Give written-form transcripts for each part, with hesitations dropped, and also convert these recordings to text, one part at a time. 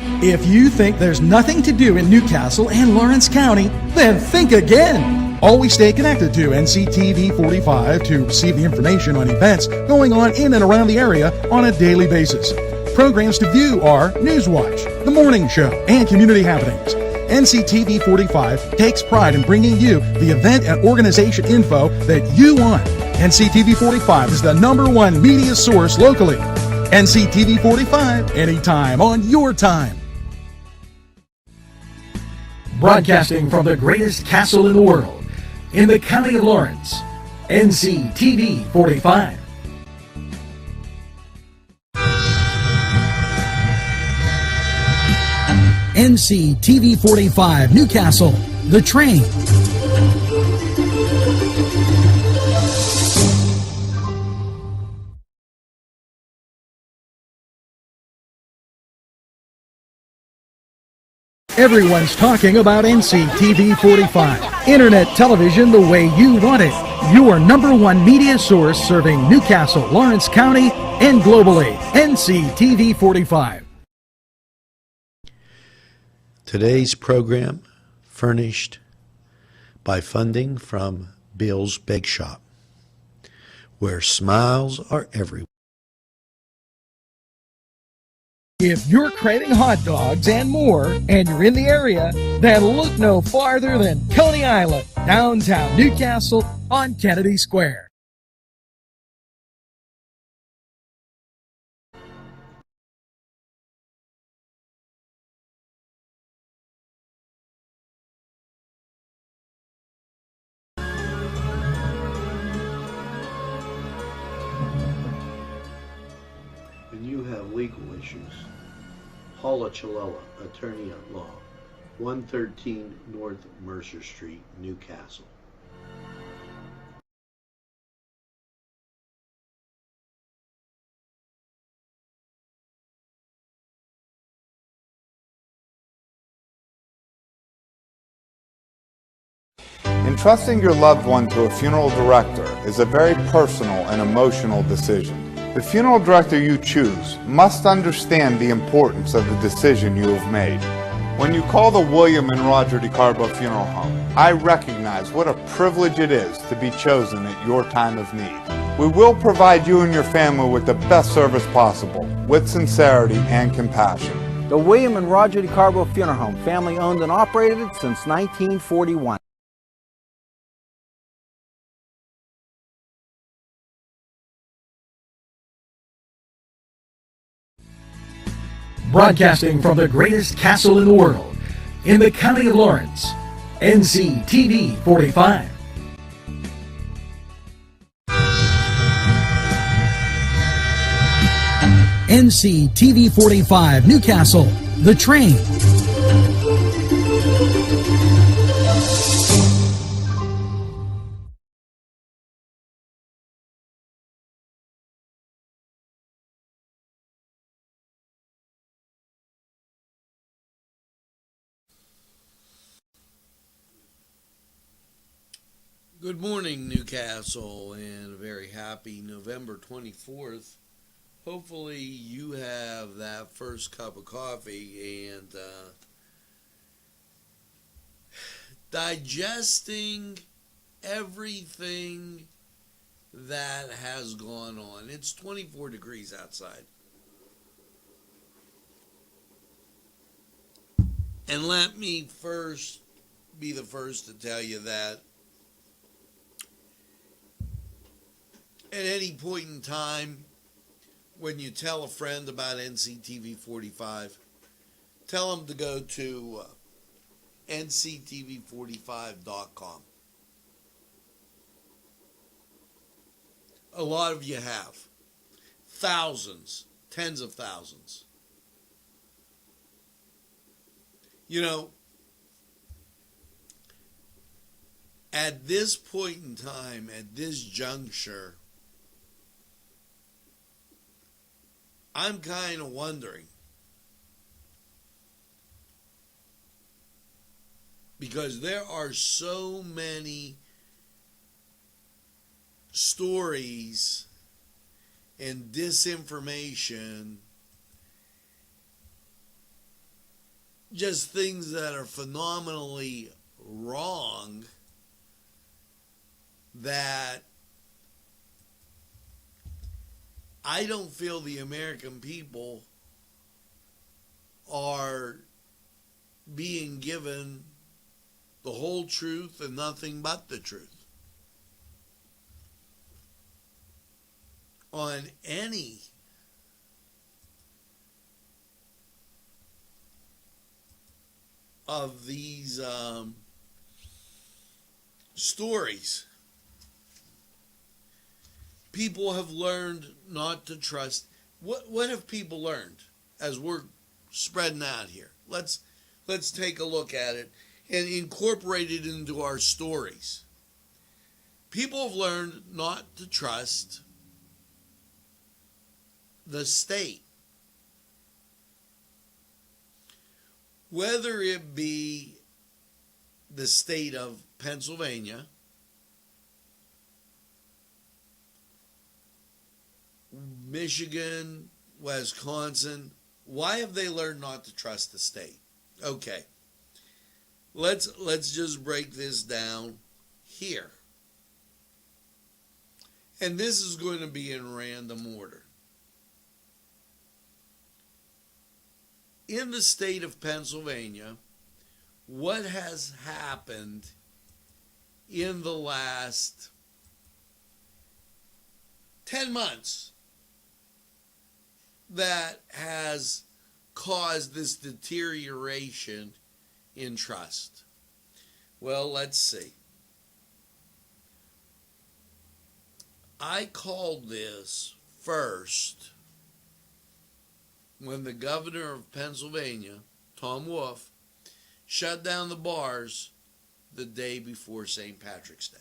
If you think there's nothing to do in Newcastle and Lawrence County, then think again. Always stay connected to NCTV45 to receive the information on events going on in and around the area on a daily basis. Programs to view are Newswatch, The Morning Show, and Community Happenings. NCTV45 takes pride in bringing you the event and organization info that you want. NCTV45 is the #1 media source locally. NCTV45, anytime on your time. Broadcasting from the greatest castle in the world, in the county of Lawrence, NCTV45. NCTV45 Newcastle, The Train. Everyone's talking about NCTV45. Internet television the way you want it. Your #1 media source serving Newcastle, Lawrence County, and globally. NCTV45. Today's program furnished by funding from Bill's Bake Shop, where smiles are everywhere. If you're craving hot dogs and more, and you're in the area, then look no farther than Coney Island, downtown Newcastle on Kennedy Square. When you have legal issues, Paula Chalella, Attorney at Law, 113 North Mercer Street, Newcastle. Entrusting your loved one to a funeral director is a very personal and emotional decision. The funeral director you choose must understand the importance of the decision you have made. When you call the William and Roger DeCarbo Funeral Home, I recognize what a privilege it is to be chosen at your time of need. We will provide you and your family with the best service possible, with sincerity and compassion. The William and Roger DeCarbo Funeral Home, family owned and operated since 1941. Broadcasting from the greatest castle in the world, in the county of Lawrence, NCTV45. NCTV45 Newcastle, The Train. Good morning, Newcastle, and a very happy November 24th. Hopefully you have that first cup of coffee and digesting everything that has gone on. It's 24 degrees outside. And let me be the first to tell you that at any point in time, when you tell a friend about NCTV45, tell them to go to nctv45.com. A lot of you have. Thousands, tens of thousands. You know, at this point in time, at this juncture, I'm kind of wondering, because there are so many stories and disinformation just things that are phenomenally wrong that I don't feel the American people are being given the whole truth and nothing but the truth on any of these stories. People have learned not to trust. What have people learned as we're spreading out here? Let's take a look at it and incorporate it into our stories. People have learned not to trust the state. Whether it be the state of Pennsylvania, Michigan, Wisconsin, why have they learned not to trust the state? Okay, let's just break this down here. And this is going to be in random order. In the state of Pennsylvania, what has happened in the last 10 months that has caused this deterioration in trust? Well, let's see. I called this first when the governor of Pennsylvania, Tom Wolf, shut down the bars the day before St. Patrick's Day.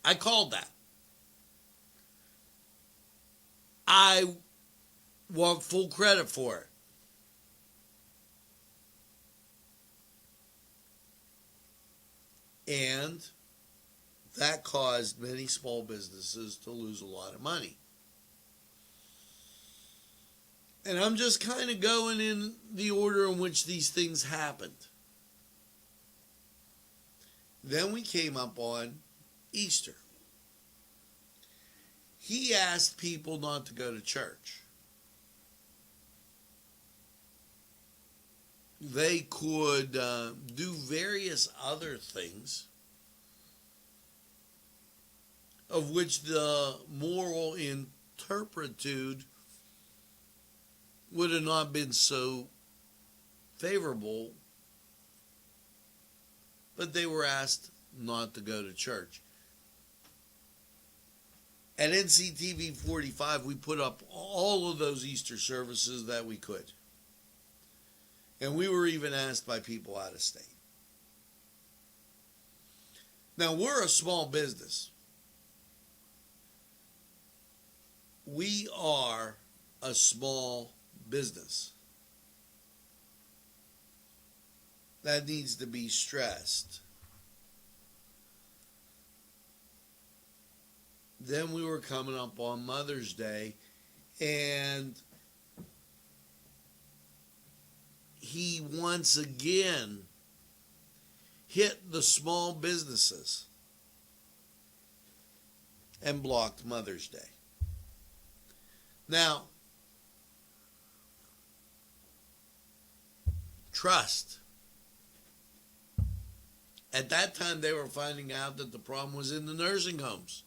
I called that. I want full credit for it. And that caused many small businesses to lose a lot of money. And I'm just kind of going in the order in which these things happened. Then we came up on Easter. He asked people not to go to church. They could do various other things, of which the moral interpretude would have not been so favorable, but they were asked not to go to church. At Nctv45, we put up all of those Easter services that we could. And we were even asked by people out of state. Now, we're a small business. We are a small business. That needs to be stressed. Then we were coming up on Mother's Day, and he once again hit the small businesses and blocked Mother's Day. Now, trust. At that time, they were finding out that the problem was in the nursing homes.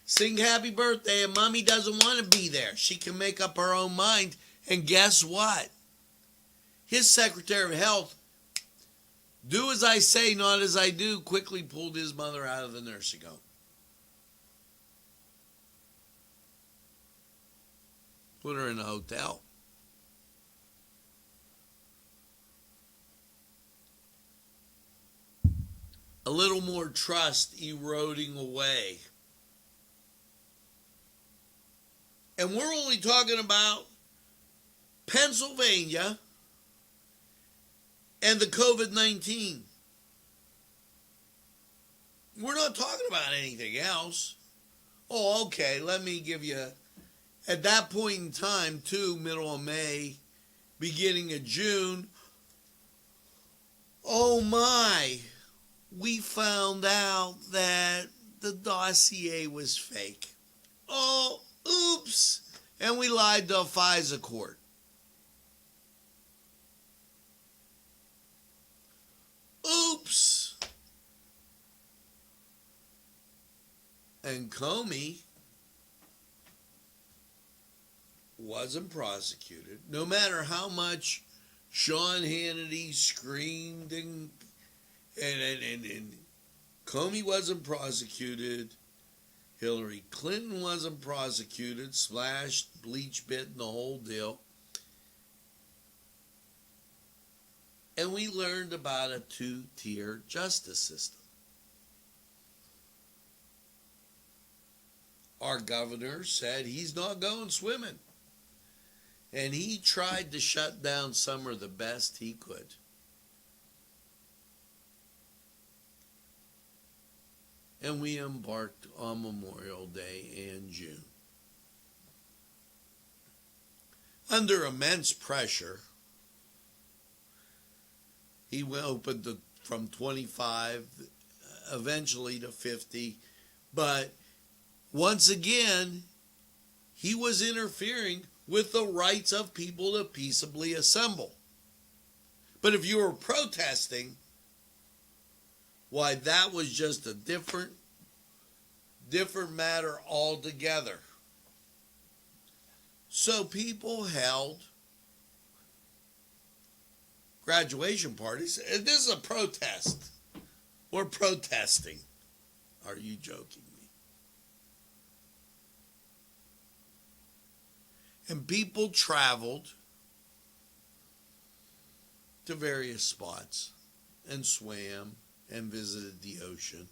Sing happy birthday and mommy doesn't want to be there. She can make up her own mind. And guess what? His Secretary of Health, do as I say, not as I do, quickly pulled his mother out of the nursing home. Put her in a hotel. A little more trust eroding away. And we're only talking about Pennsylvania and the COVID-19. We're not talking about anything else. Oh, okay, let me give you, at that point in time, too, middle of May, beginning of June, oh my, we found out that the dossier was fake. Oh, oops. And we lied to a FISA court. Oops. And Comey wasn't prosecuted. No matter how much Sean Hannity screamed and Comey wasn't prosecuted. Hillary Clinton wasn't prosecuted, splashed, bleach bit, and the whole deal. And we learned about a two-tier justice system. Our governor said he's not going swimming. And he tried to shut down Summer the best he could. And we embarked on Memorial Day and June. Under immense pressure, he opened from 25, eventually to 50. But once again, he was interfering with the rights of people to peaceably assemble. But if you were protesting, why, that was just a different matter altogether. So people held graduation parties. And this is a protest. We're protesting. Are you joking me? And people traveled to various spots and swam and visited the ocean.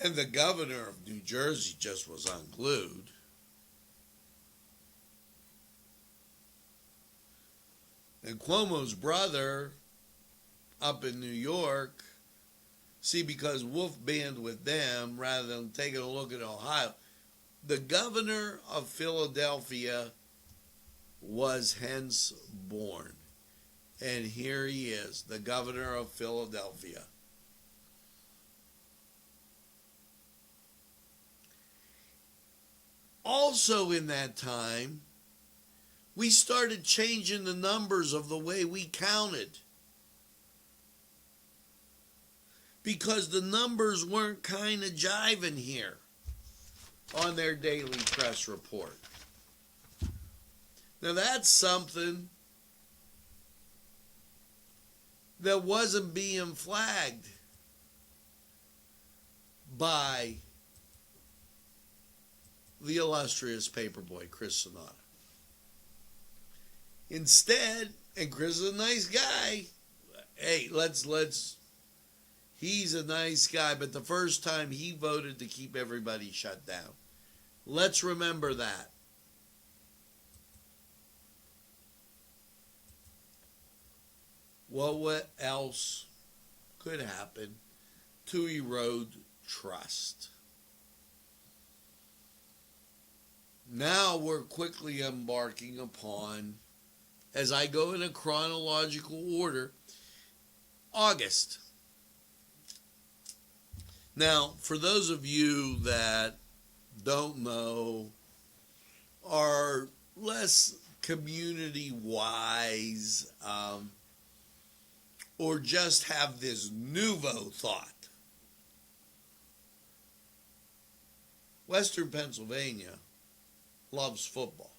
And the governor of New Jersey just was unglued. And Cuomo's brother up in New York, see, because Wolf banned with them rather than taking a look at Ohio, the governor of Philadelphia was hence born. And here he is, the governor of Philadelphia. Also in that time, we started changing the numbers of the way we counted. Because the numbers weren't kind of jiving here on their daily press report. Now that's something that wasn't being flagged by the illustrious paperboy Chris Sonata. Instead, and Chris is a nice guy. Hey, he's a nice guy, but the first time he voted to keep everybody shut down. Let's remember that. Well, what else could happen to erode trust? Now we're quickly embarking upon, as I go in a chronological order, August. Now, for those of you that don't know, are less community-wise, or just have this nouveau thought, Western Pennsylvania loves football.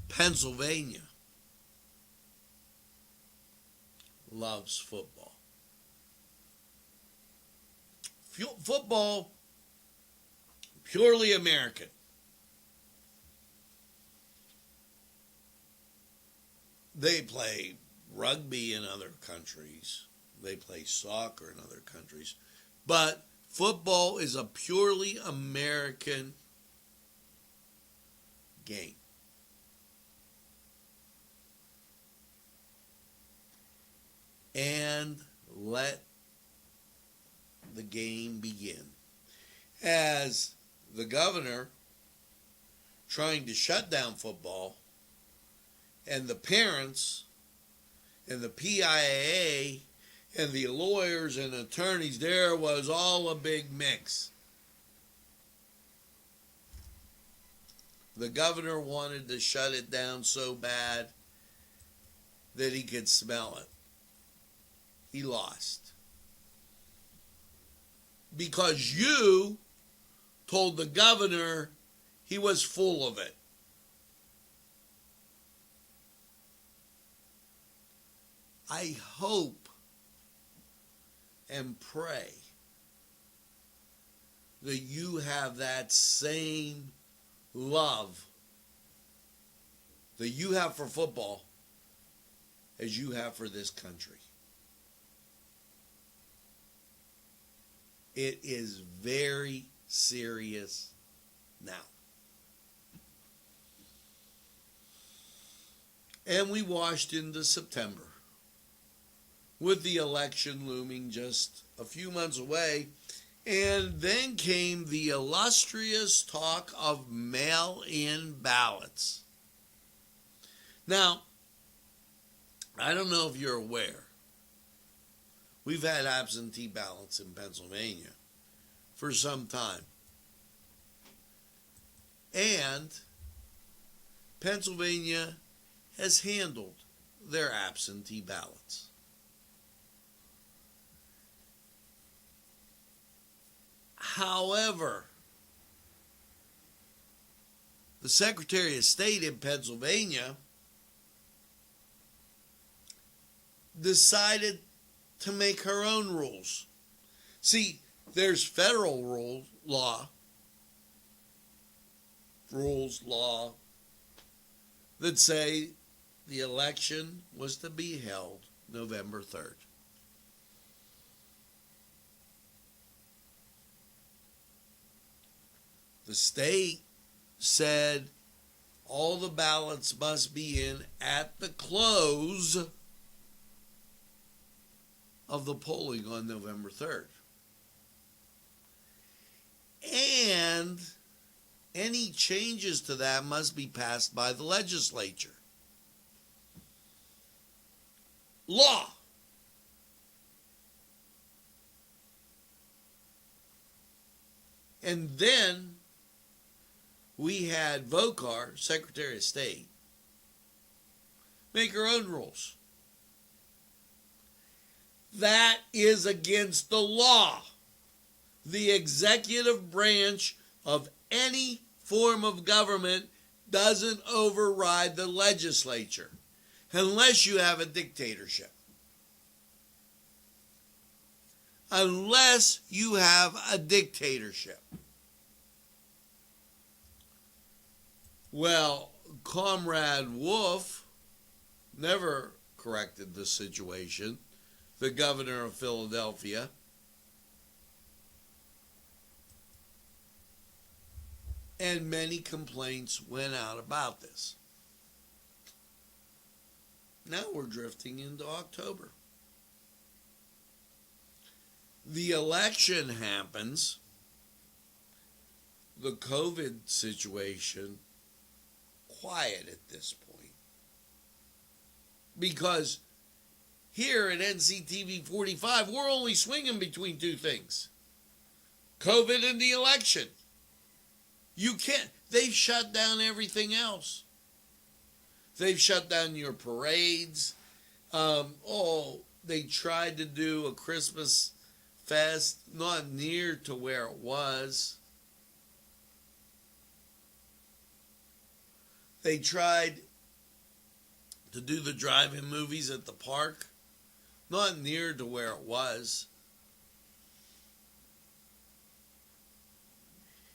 Pennsylvania loves football. Football, purely American. They play rugby in other countries. They play soccer in other countries. But football is a purely American game. And let the game begin. As the governor trying to shut down football, and the parents and the PIAA and the lawyers and attorneys, there was all a big mix. The governor wanted to shut it down so bad that he could smell it. He lost. Because you told the governor he was full of it. I hope and pray that you have that same love that you have for football as you have for this country. It is very serious now. And we washed into September with the election looming just a few months away. And then came the illustrious talk of mail-in ballots. Now, I don't know if you're aware, we've had absentee ballots in Pennsylvania for some time. And Pennsylvania has handled their absentee ballots. However, the Secretary of State in Pennsylvania decided to make her own rules. See, there's federal law that say the election was to be held November 3rd. The state said all the ballots must be in at the close of the polling on November 3rd. And any changes to that must be passed by the legislature. Law. And then we had Vokar, Secretary of State, make her own rules. That is against the law. The executive branch of any form of government doesn't override the legislature unless you have a dictatorship. Unless you have a dictatorship. Well, Comrade Wolf never corrected the situation, the governor of Philadelphia. And many complaints went out about this. Now we're drifting into October. The election happens. The COVID situation quiet at this point. Because here at Nctv45, we're only swinging between two things. COVID and the election. You can't. They've shut down everything else. They've shut down your parades. They tried to do a Christmas fest, not near to where it was. They tried to do the drive-in movies at the park, not near to where it was.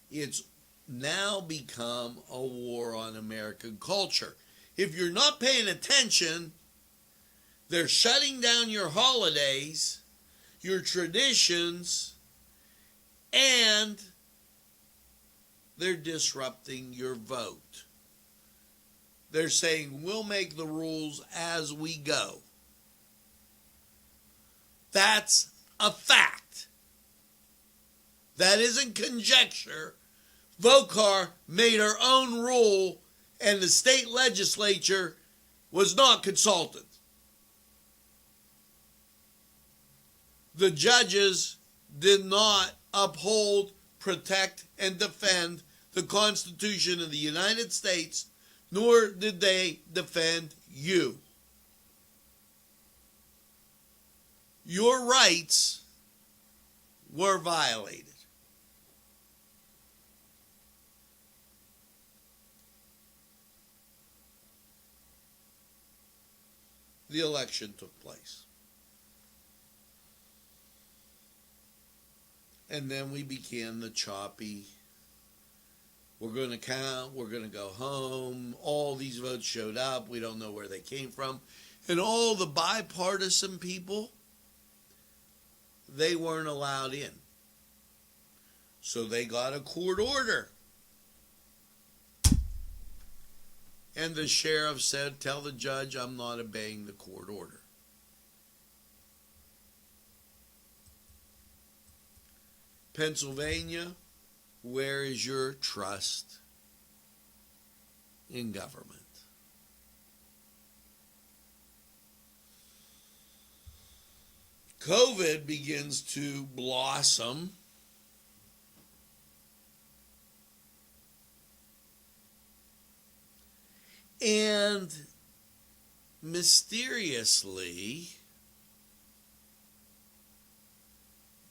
It's now become a war on American culture. If you're not paying attention, they're shutting down your holidays, your traditions, and they're disrupting your vote. They're saying, we'll make the rules as we go. That's a fact. That isn't conjecture. Vocar made her own rule, and the state legislature was not consulted. The judges did not uphold, protect, and defend the Constitution of the United States, nor did they defend you. Your rights were violated. The election took place. And then we began the choppy, we're going to count, we're going to go home, all these votes showed up, we don't know where they came from. And all the bipartisan people, they weren't allowed in. So they got a court order. And the sheriff said, tell the judge I'm not obeying the court order. Pennsylvania, where is your trust in government? COVID begins to blossom. And mysteriously,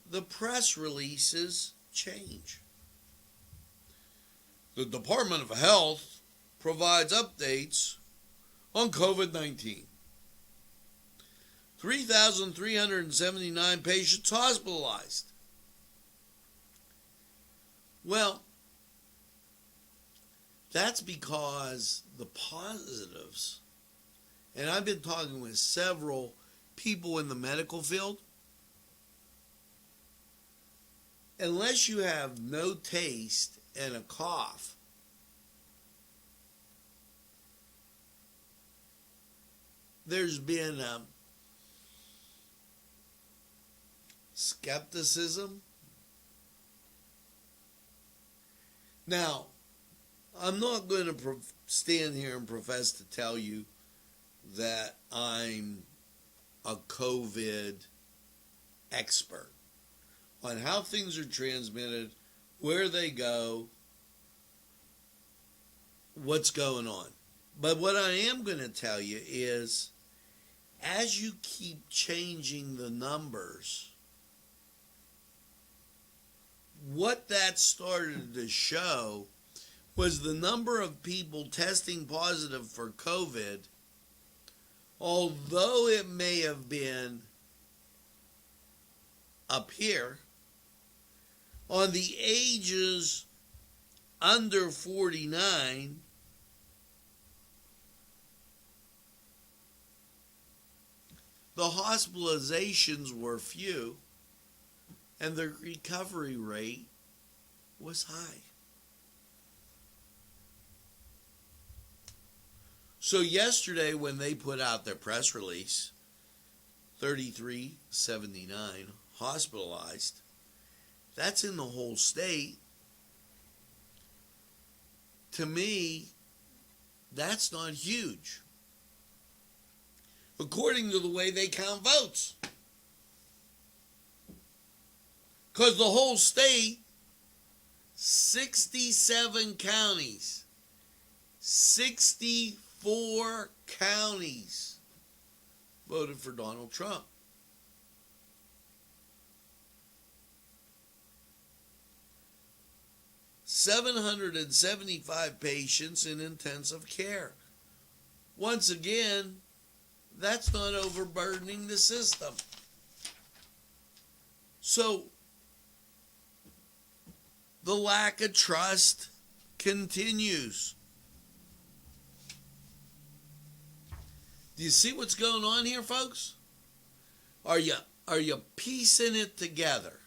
the press releases change. The Department of Health provides updates on COVID-19. 3,379 patients hospitalized. Well, that's because the positives, and I've been talking with several people in the medical field, unless you have no taste and a cough, there's been skepticism. Now, I'm not going to stand here and profess to tell you that I'm a COVID expert on how things are transmitted, where they go, what's going on. But what I am going to tell you is, as you keep changing the numbers, what that started to show was the number of people testing positive for COVID, although it may have been up here, on the ages under 49, the hospitalizations were few and the recovery rate was high. So yesterday when they put out their press release, 3,379 hospitalized, that's in the whole state. To me, that's not huge, according to the way they count votes. Because the whole state, 67 counties, 64 counties voted for Donald Trump. $775 patients in intensive care. Once again, that's not overburdening the system. So, the lack of trust continues. Do you see what's going on here, folks? Are you piecing it together?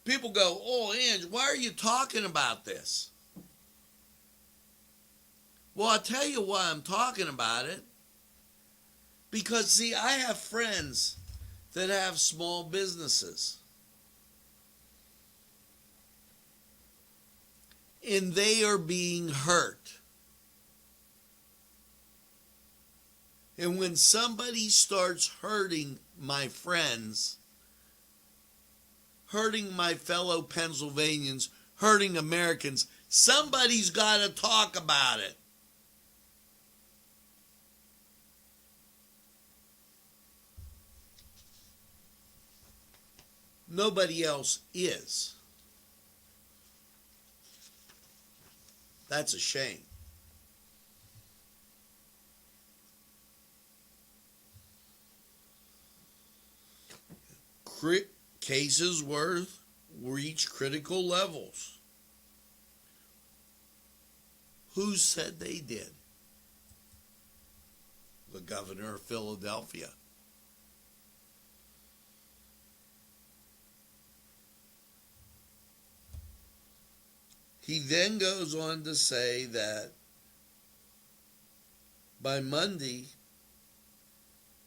People go, oh, Ange, why are you talking about this? Well, I'll tell you why I'm talking about it. Because, see, I have friends that have small businesses. and they are being hurt. And when somebody starts hurting my friends, hurting my fellow Pennsylvanians, hurting Americans, somebody's got to talk about it. Nobody else is. That's a shame. Cases reach critical levels. Who said they did? The governor of Philadelphia. He then goes on to say that by Monday,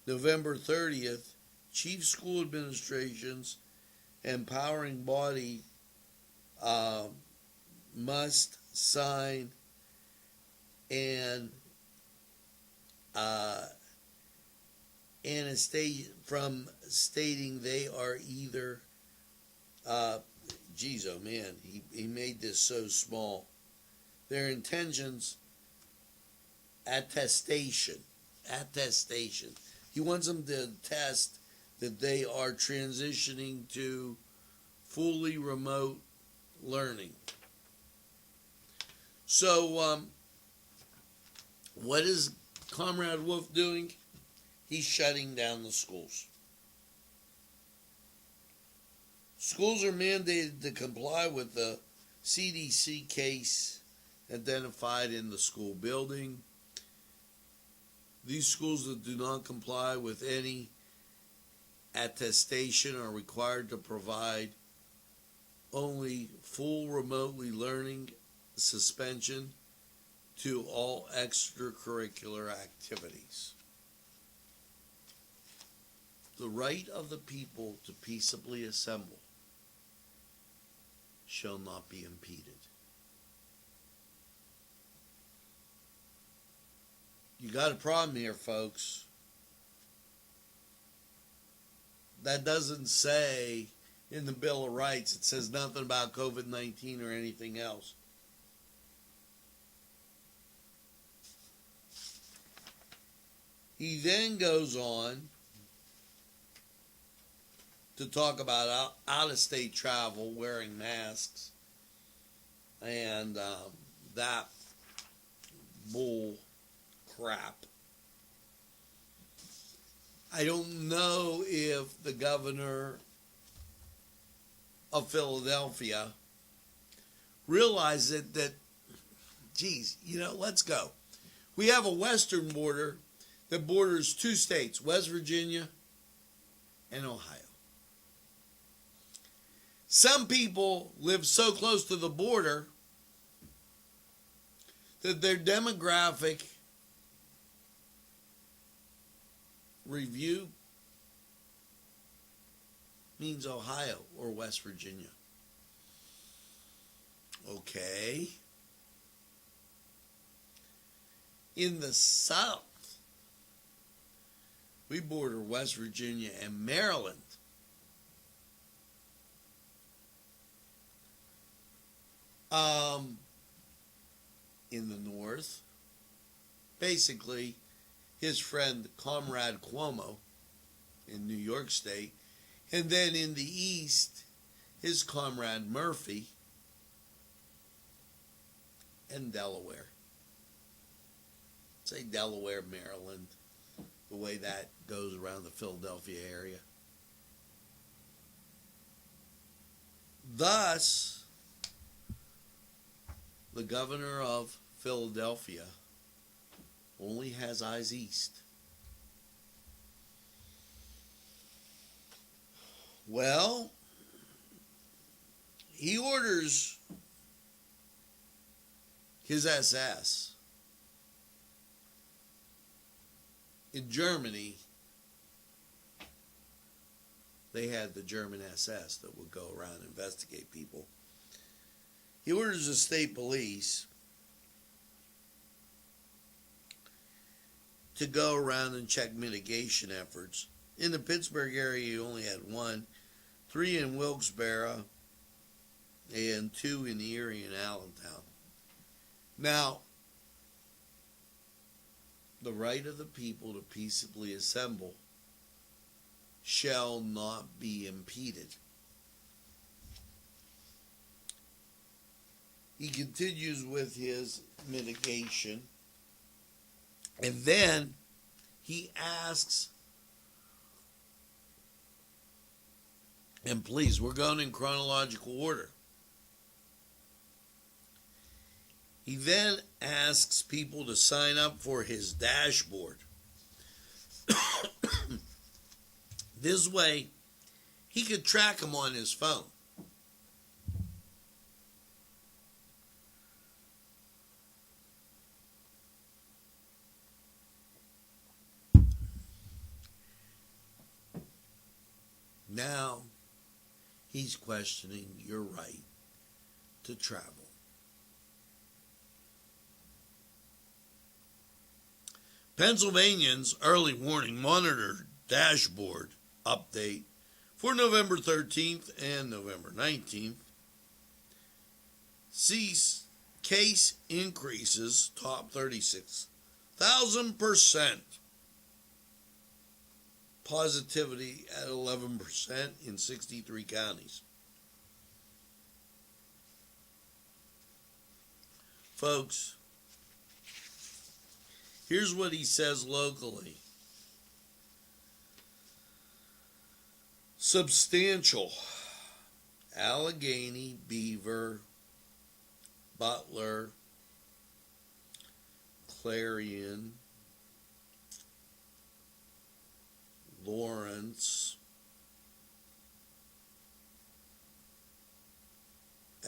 November 30th, chief school administrations and powering body must sign an from stating they are either geez, oh man, he made this so small. Their intentions, attestation. He wants them to attest that they are transitioning to fully remote learning. So, what is Comrade Wolf doing? He's shutting down the schools. Schools are mandated to comply with the CDC case identified in the school building. These schools that do not comply with any attestation are required to provide only full remotely learning suspension to all extracurricular activities. The right of the people to peaceably assemble shall not be impeded. You got a problem here, folks. That doesn't say in the Bill of Rights, it says nothing about COVID-19 or anything else. He then goes on to talk about out-of-state travel, wearing masks, and that bull crap. I don't know if the governor of Philadelphia realized that, geez, let's go. We have a western border that borders two states, West Virginia and Ohio. Some people live so close to the border that their demographic review means Ohio or West Virginia. Okay. In the South, we border West Virginia and Maryland. In the North, basically, his friend Comrade Cuomo in New York State, and then in the East, his Comrade Murphy and Delaware. Say Delaware, Maryland, the way that goes around the Philadelphia area. Thus, the governor of Philadelphia only has eyes east. Well, he orders his SS in Germany. They had the German SS that would go around and investigate people. He orders the state police to go around and check mitigation efforts. In the Pittsburgh area, you only had 1, 3 in Wilkes-Barre, and 2 in Erie and Allentown. Now, the right of the people to peaceably assemble shall not be impeded. He continues with his mitigation, and then he asks, and please, we're going in chronological order. He then asks people to sign up for his dashboard. This way, he could track them on his phone. Now, he's questioning your right to travel. Pennsylvanians' early warning monitor dashboard update for November 13th and November 19th sees case increases top 36,000%. Positivity at 11% in 63 counties. Folks, here's what he says locally. Substantial. Allegheny, Beaver, Butler, Clarion, Lawrence,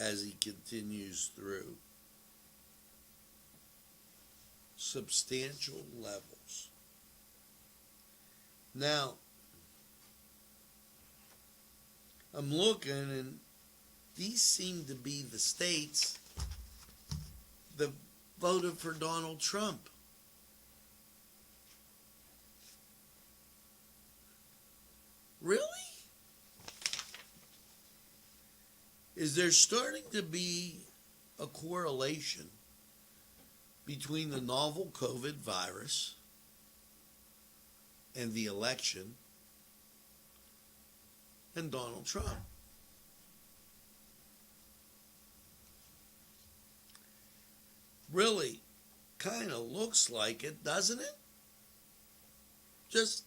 as he continues through. Substantial levels. Now, I'm looking, and these seem to be the states that voted for Donald Trump. Really? Is there starting to be a correlation between the novel COVID virus and the election and Donald Trump? Really kind of looks like it, doesn't it? Just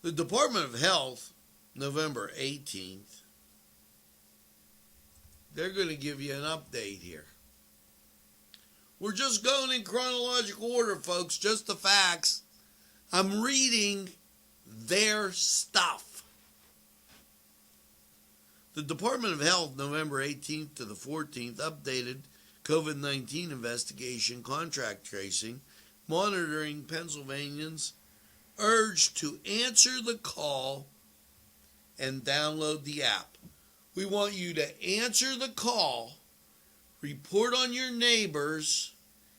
the Department of Health, November 18th, they're going to give you an update here. We're just going in chronological order, folks, just the facts. I'm reading their stuff. The Department of Health, November 18th to the 14th, updated COVID-19 investigation, contract tracing, monitoring Pennsylvanians, urged to answer the call and download the app. We want you to answer the call, report on your neighbors,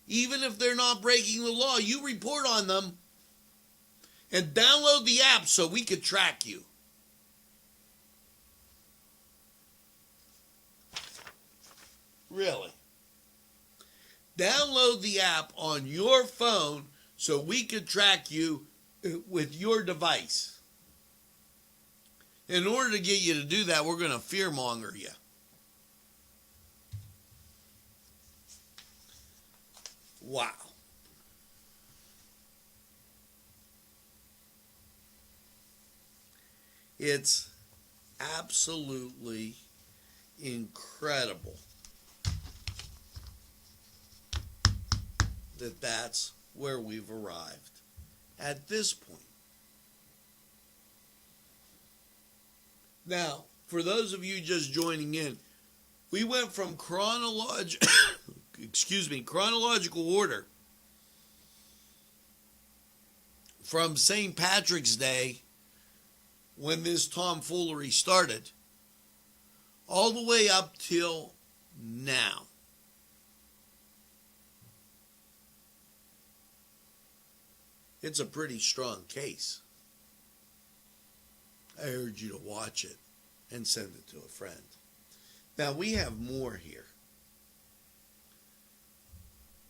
even if they're not breaking the law, you report on them, and download the app so we could track you. Really? Download the app on your phone so we could track you with your device. In order to get you to do that, we're going to fearmonger you. Wow. It's absolutely incredible that that's where we've arrived at this point. Now, for those of you just joining in, we went from chronological order from St. Patrick's Day, when this tomfoolery started, all the way up till now. It's a pretty strong case. I urge you to watch it and send it to a friend. Now, we have more here.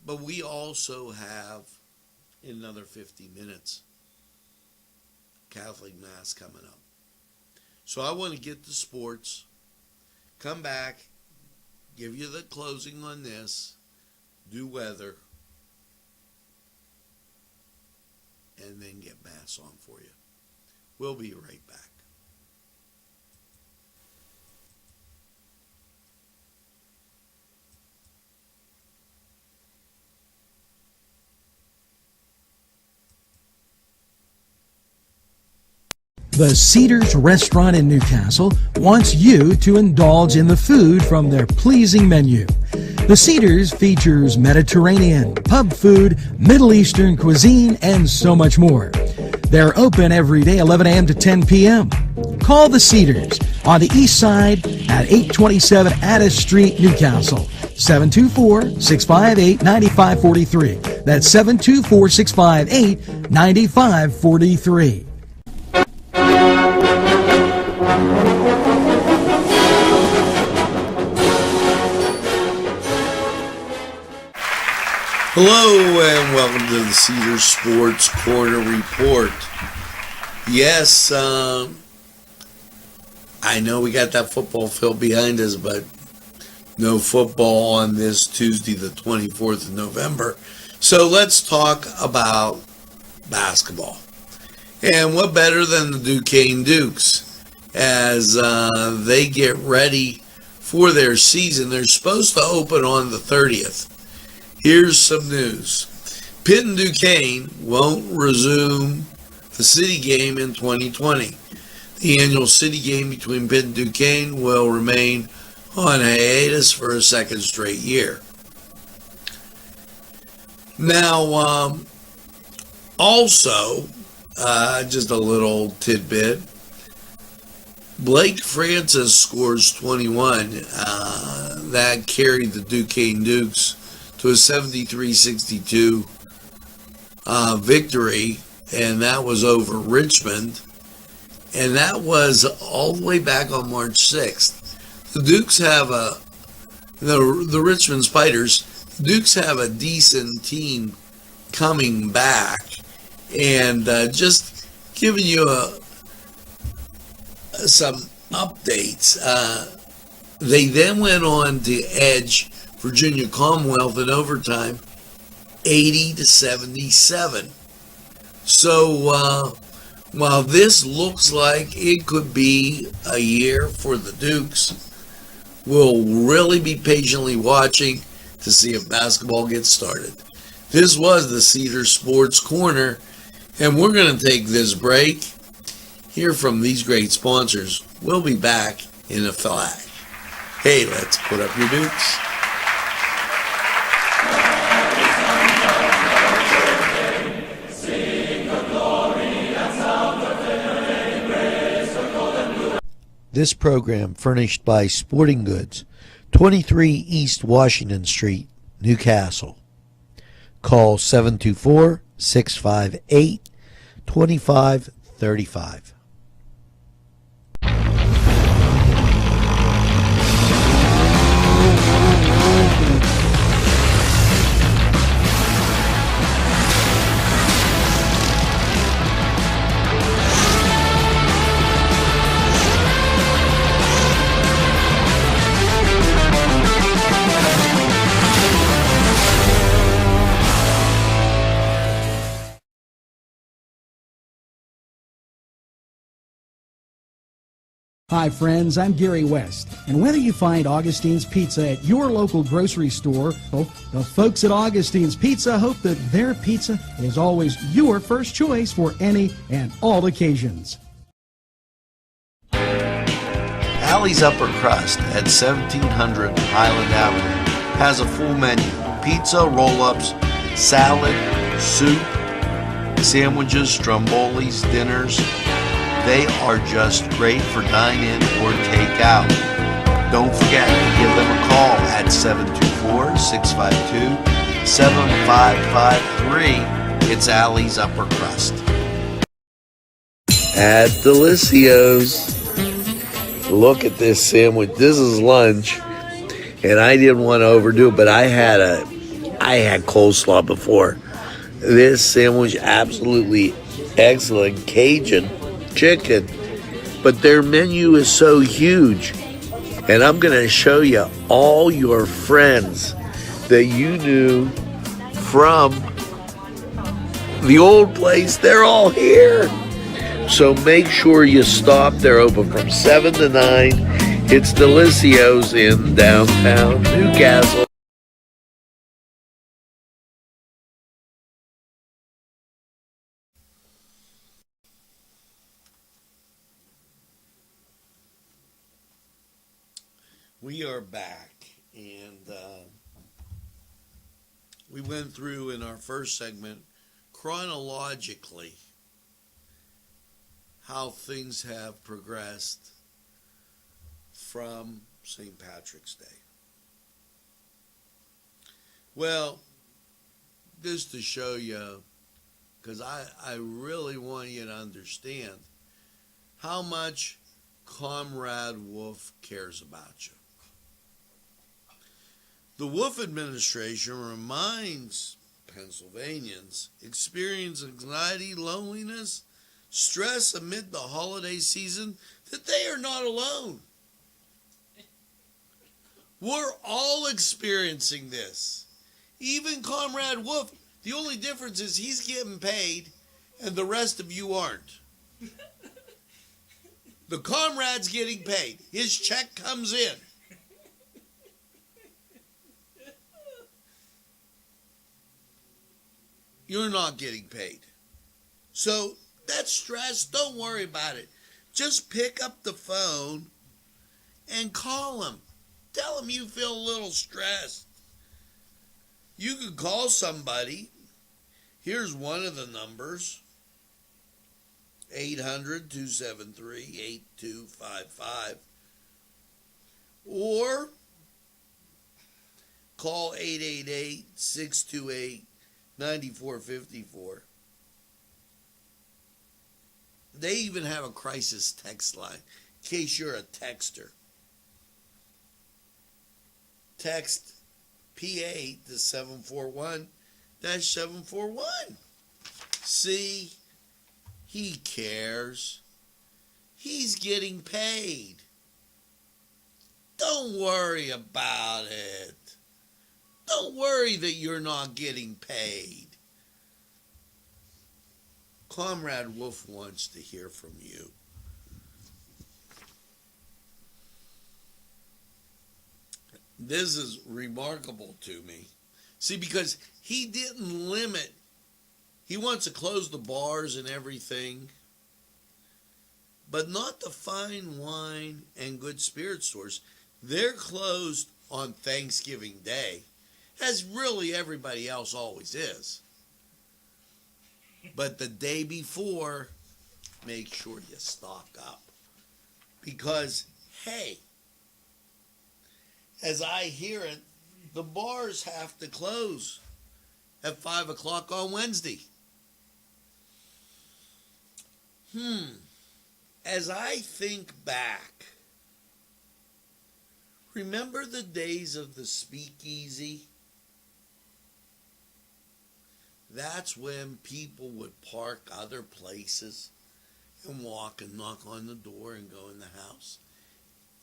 But we also have, in another 50 minutes, Catholic Mass coming up. So I want to get to sports, come back, give you the closing on this, do weather, and then get Mass on for you. We'll be right back. The Cedars Restaurant in Newcastle wants you to indulge in the food from their pleasing menu. The Cedars features Mediterranean, pub food, Middle Eastern cuisine, and so much more. They're open every day, 11 a.m. to 10 p.m. Call the Cedars on the east side at 827 Addis Street, Newcastle. 724-658-9543. That's 724-658-9543. Hello and welcome to the Cedar Sports Corner Report. Yes, I know we got that football field behind us, but no football on this Tuesday, the 24th of November. So let's talk about basketball. And what better than the Duquesne Dukes as they get ready for their season. They're supposed to open on the 30th. Here's some news. Pitt and Duquesne won't resume the city game in 2020. The annual city game between Pitt and Duquesne will remain on hiatus for a second straight year. Now, also, just a little tidbit. Blake Francis scores 21. That carried the Duquesne Dukes to a 73-62 victory, and that was over Richmond, and that was all the way back on March 6th. The Dukes have the Richmond Spiders, the Dukes have a decent team coming back, and just giving you some updates. They then went on to edge Virginia Commonwealth in overtime, 80-77. So while this looks like it could be a year for the Dukes, we'll really be patiently watching to see if basketball gets started. This was the Cedar Sports Corner, and we're going to take this break, hear from these great sponsors. We'll be back in a flash. Hey, let's put up your Dukes. This program furnished by Sporting Goods, 23 East Washington Street, Newcastle. Call 724-658-2535. Hi friends, I'm Gary West, and whether you find Augustine's Pizza at your local grocery store, well, the folks at Augustine's Pizza hope that their pizza is always your first choice for any and all occasions. Allie's Upper Crust at 1700 Highland Avenue has a full menu: pizza, roll-ups, salad, soup, sandwiches, strombolis, dinners. They are just great for dine-in or take-out. Don't forget to give them a call at 724-652-7553. It's Allie's Upper Crust. At Delicios. Look at this sandwich. This is lunch, and I didn't want to overdo it, but I had coleslaw before. This sandwich, absolutely excellent. Cajun chicken, but their menu is so huge, and I'm going to show you all your friends that you knew from the old place. They're all here. So make sure you stop. They're open from 7 to 9. It's Delicios in downtown Newcastle. We are back, and we went through in our first segment chronologically how things have progressed from St. Patrick's Day. Well, just to show you, because I really want you to understand how much Comrade Wolf cares about you. The Wolf administration reminds Pennsylvanians experience anxiety, loneliness, stress amid the holiday season that they are not alone. We're all experiencing this. Even Comrade Wolf, the only difference is he's getting paid and the rest of you aren't. The comrade's getting paid. His check comes in. You're not getting paid. So that stress, don't worry about it. Just pick up the phone and call him. Tell him you feel a little stressed. You can call somebody. Here's one of the numbers. 800-273-8255. Or call 888-628-9454. They even have a crisis text line in case you're a texter. Text P8 to 741-741. See, he cares. He's getting paid. Don't worry about it. Don't worry that you're not getting paid. Comrade Wolf wants to hear from you. This is remarkable to me. See, because he didn't limit. He wants to close the bars and everything, but not the fine wine and good spirit stores. They're closed on Thanksgiving Day, as really everybody else always is. But the day before, make sure you stock up. Because, hey, as I hear it, the bars have to close at 5 o'clock on Wednesday. As I think back, remember the days of the speakeasy? That's when people would park other places and walk and knock on the door and go in the house.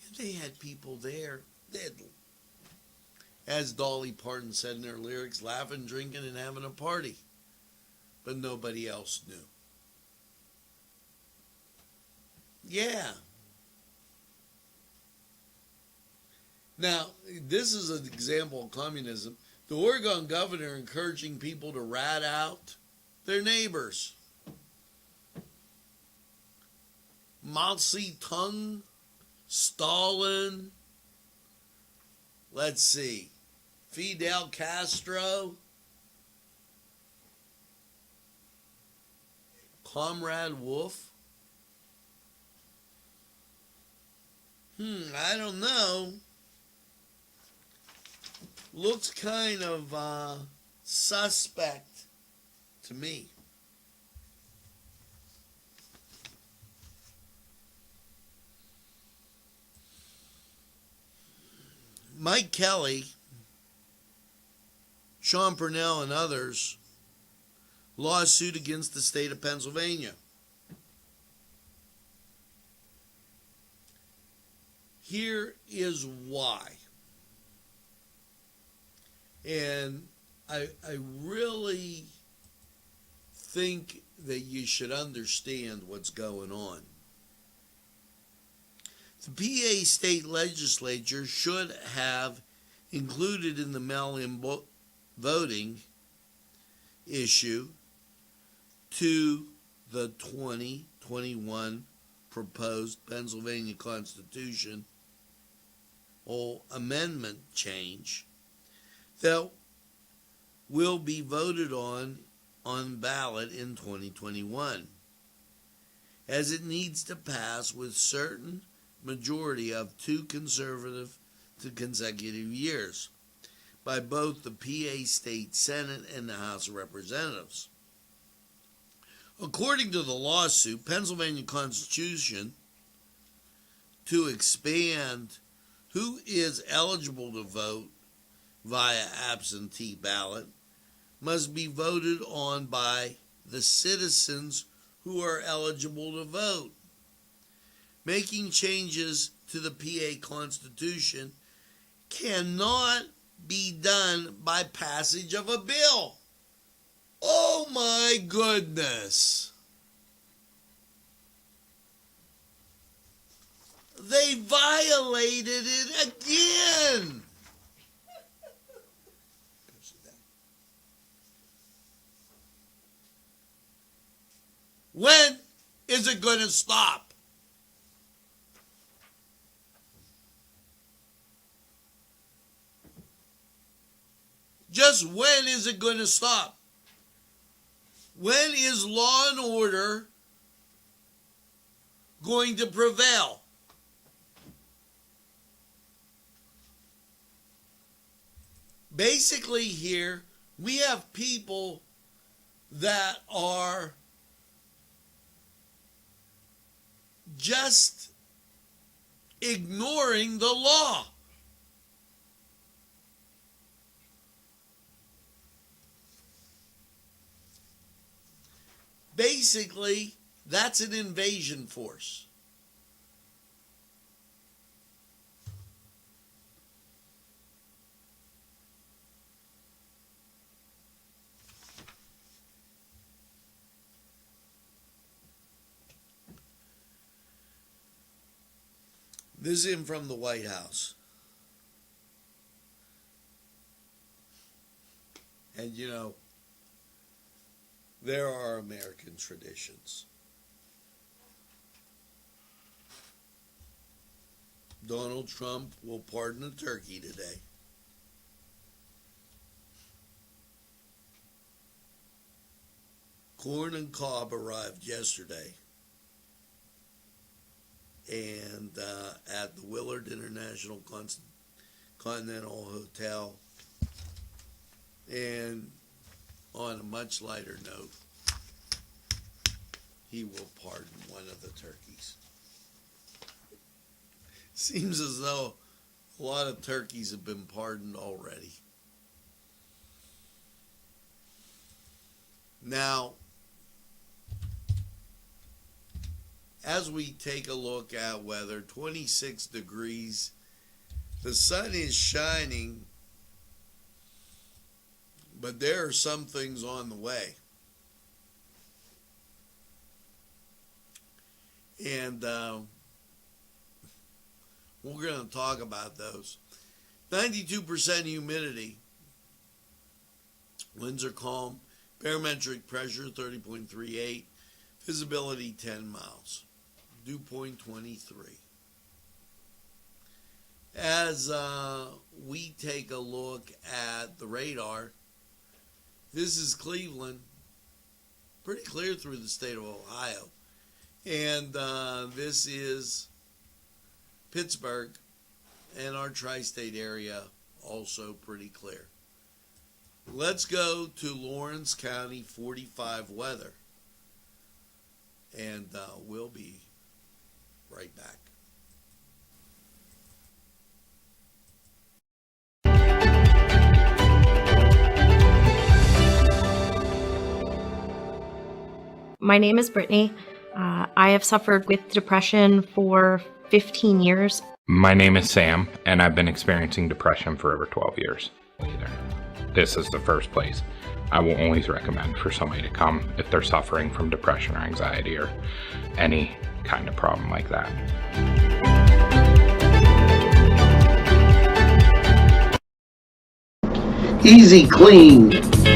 And they had people there. They'd, as Dolly Parton said in her lyrics, laughing, drinking, and having a party. But nobody else knew. Yeah. Now, this is an example of communism. The Oregon governor encouraging people to rat out their neighbors. Mao Zedong, Stalin, let's see, Fidel Castro, Comrade Wolf. I don't know. Looks kind of suspect to me. Mike Kelly, Sean Purnell, and others lawsuit against the state of Pennsylvania. Here is why. And I really think that you should understand what's going on. The PA state legislature should have included in the mail-in voting issue to the 2021 proposed Pennsylvania Constitution or amendment change that will be voted on ballot in 2021, as it needs to pass with certain majority of 2 consecutive years by both the PA State Senate and the House of Representatives. According to the lawsuit, Pennsylvania Constitution to expand who is eligible to vote via absentee ballot must be voted on by the citizens who are eligible to vote. Making changes to the PA Constitution cannot be done by passage of a bill. Oh my goodness. They violated it again. When is it going to stop? Just when is it going to stop? When is law and order going to prevail? Basically here, we have people that are just ignoring the law. Basically, that's an invasion force. This is in from the White House. And you know, there are American traditions. Donald Trump will pardon a turkey today. Corn and cob arrived yesterday. And at the Willard International Continental Hotel. And on a much lighter note, he will pardon one of the turkeys. Seems as though a lot of turkeys have been pardoned already. Now, as we take a look at weather, 26 degrees, the sun is shining, but there are some things on the way. And we're going to talk about those. 92% humidity. Winds are calm. Barometric pressure 30.38. Visibility 10 miles. Dew point 23. As we take a look at the radar, this is Cleveland, pretty clear through the state of Ohio. And this is Pittsburgh, and our tri-state area also pretty clear. Let's go to Lawrence County 45 weather, and we'll be right back. My name is Brittany. I have suffered with depression for 15 years. My name is Sam, and I've been experiencing depression for over 12 years. This is the first place I will always recommend for somebody to come if they're suffering from depression or anxiety or any kind of problem like that. Easy Clean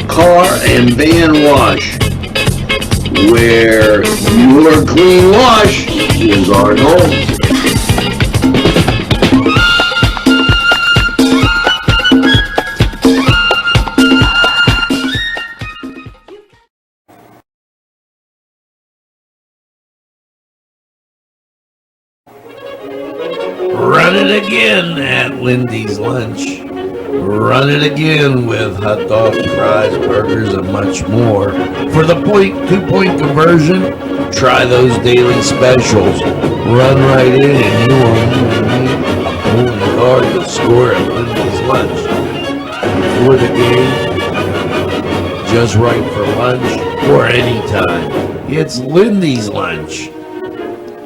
Car and Van Wash, where your clean wash is our goal. Run it again at Lindy's Lunch. Run it again with hot dogs, fries, burgers, and much more. For the 2-point conversion, try those daily specials. Run right in and you won't only guard the score at Lindy's Lunch. Before the game, just right for lunch, or anytime. It's Lindy's Lunch.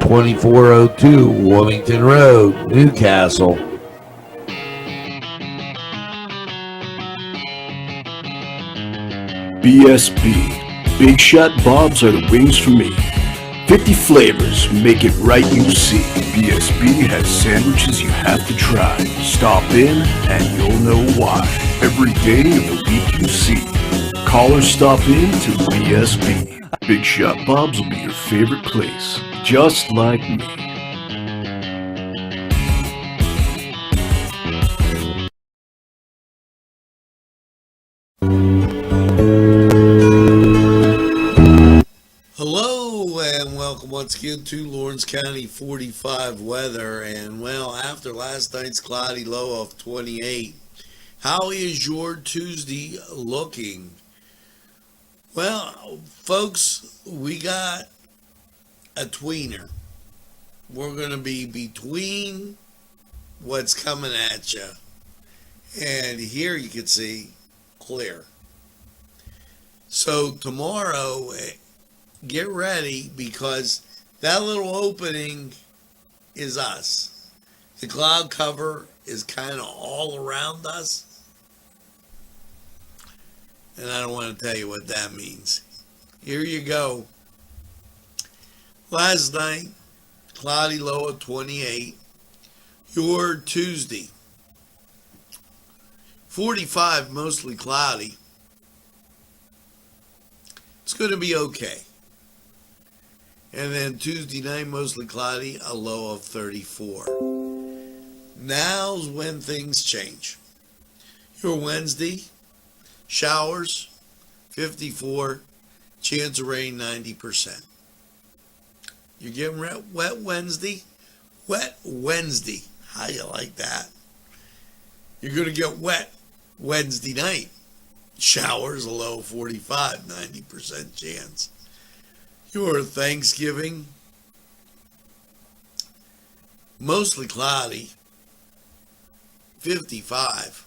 2402 Wilmington Road, Newcastle. BSB. Big Shot Bobs are the wings for me. 50 flavors, make it right you see. BSB has sandwiches you have to try. Stop in and you'll know why. Every day of the week you see. Call or stop in to BSB. Big Shot Bobs will be your favorite place, just like me. Hello and welcome once again to Lawrence County 45 weather. And well, after last night's cloudy low of 28, how is your Tuesday looking? Well, folks, we got a tweener. We're going to be between what's coming at you. And here you can see clear. So tomorrow, get ready because that little opening is us. The cloud cover is kind of all around us. And I don't want to tell you what that means. Here you go. Last night, cloudy low of 28. Your Tuesday, 45, mostly cloudy. It's going to be okay. And then Tuesday night, mostly cloudy, a low of 34. Now's when things change. Your Wednesday, showers, 54, chance of rain, 90%. You're getting wet Wednesday? Wet Wednesday. How you like that? You're going to get wet Wednesday night. Showers, a low of 45, 90% chance. Your Thanksgiving, mostly cloudy, 55.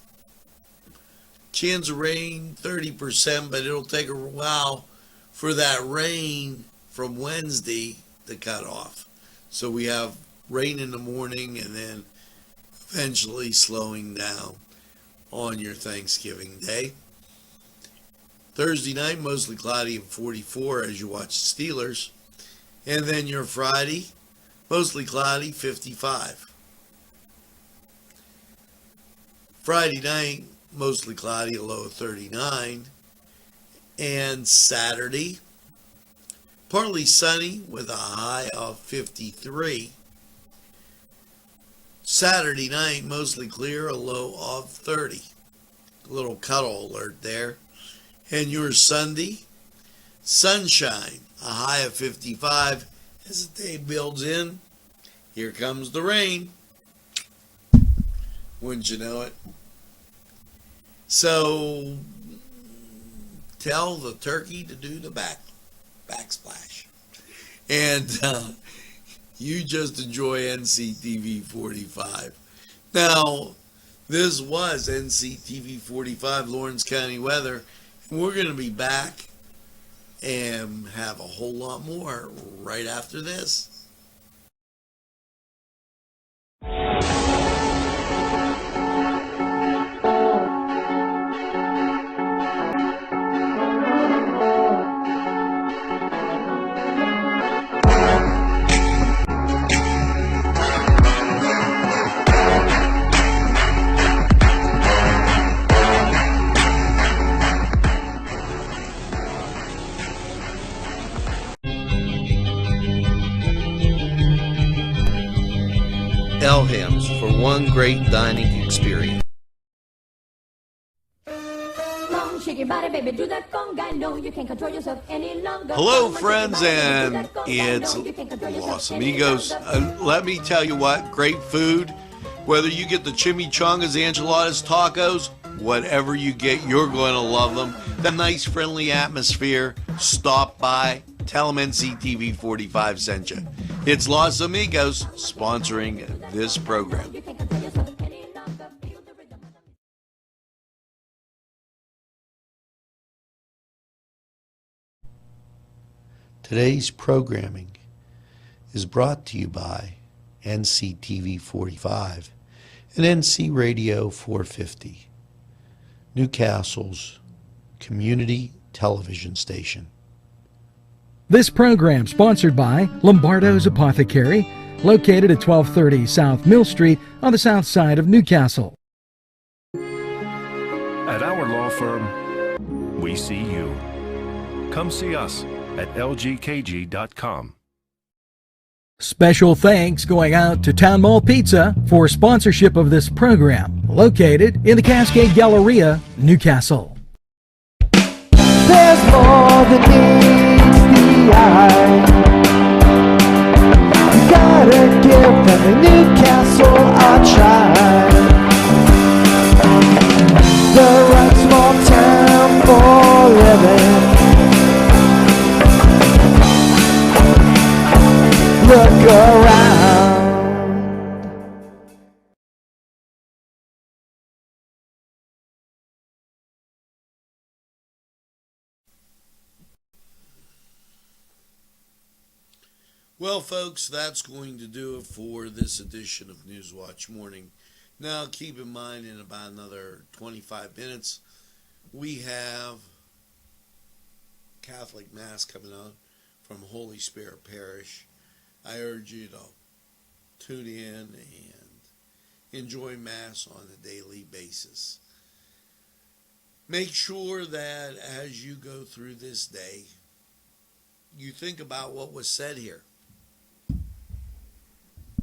Chance of rain, 30%, but it'll take a while for that rain from Wednesday to cut off. So we have rain in the morning and then eventually slowing down on your Thanksgiving Day. Thursday night, mostly cloudy and 44 as you watch the Steelers. And then your Friday, mostly cloudy, 55. Friday night, mostly cloudy, a low of 39. And Saturday, partly sunny with a high of 53. Saturday night, mostly clear, a low of 30. A little cuddle alert there. And your Sunday, sunshine, a high of 55. As the day builds in, here comes the rain. Wouldn't you know it? So tell the turkey to do the backsplash. And you just enjoy NCTV45. Now, this was NCTV45 Lawrence County Weather. We're going to be back and have a whole lot more right after this. Elham's for one great dining experience. Hello, friends, and it's Los Amigos. Let me tell you what, great food. Whether you get the chimichangas, enchiladas, tacos, whatever you get, you're going to love them. The nice, friendly atmosphere. Stop by. Tell them NCTV45 sent you. It's Los Amigos sponsoring this program. Today's programming is brought to you by NCTV45 and NC Radio 450, Newcastle's community television station. This program sponsored by Lombardo's Apothecary, located at 1230 South Mill Street on the south side of Newcastle. At our law firm, we see you. Come see us at lgkg.com. Special thanks going out to Town Mall Pizza for sponsorship of this program, located in the Cascade Galleria, Newcastle. There's more than meets the eye. You gotta give them a Newcastle a try. The right small town for living. Look around. Well, folks, that's going to do it for this edition of Newswatch Morning. Now, keep in mind, in about another 25 minutes, we have Catholic Mass coming on from Holy Spirit Parish. I urge you to tune in and enjoy Mass on a daily basis. Make sure that as you go through this day, you think about what was said here.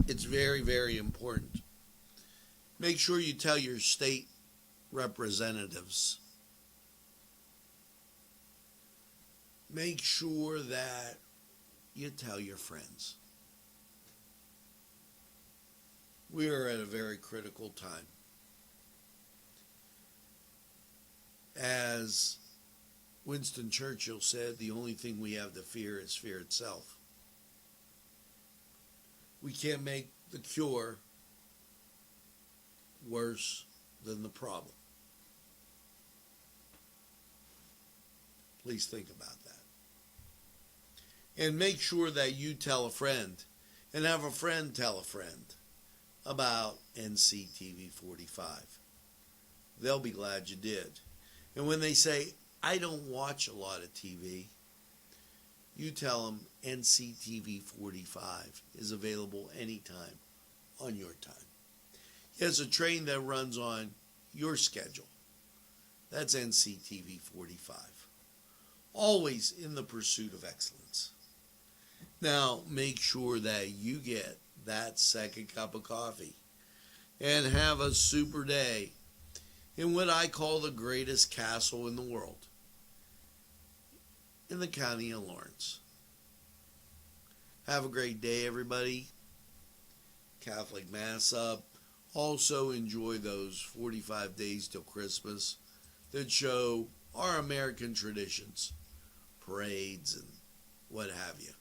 It's very, very important. Make sure you tell your state representatives. Make sure that you tell your friends. We are at a very critical time. As Winston Churchill said, the only thing we have to fear is fear itself. We can't make the cure worse than the problem. Please think about that. And make sure that you tell a friend and have a friend tell a friend about NCTV45. They'll be glad you did. And when they say, I don't watch a lot of TV, you tell them NCTV45 is available anytime on your time. It's a train that runs on your schedule. That's NCTV45. Always in the pursuit of excellence. Now, make sure that you get that second cup of coffee and have a super day in what I call the greatest castle in the world, in the county of Lawrence. Have a great day, everybody. Catholic Mass up. also enjoy those 45 days till Christmas that show our American traditions, parades, and what have you,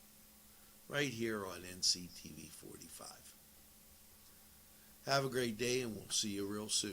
right here on NCTV 45. Have a great day, and we'll see you real soon.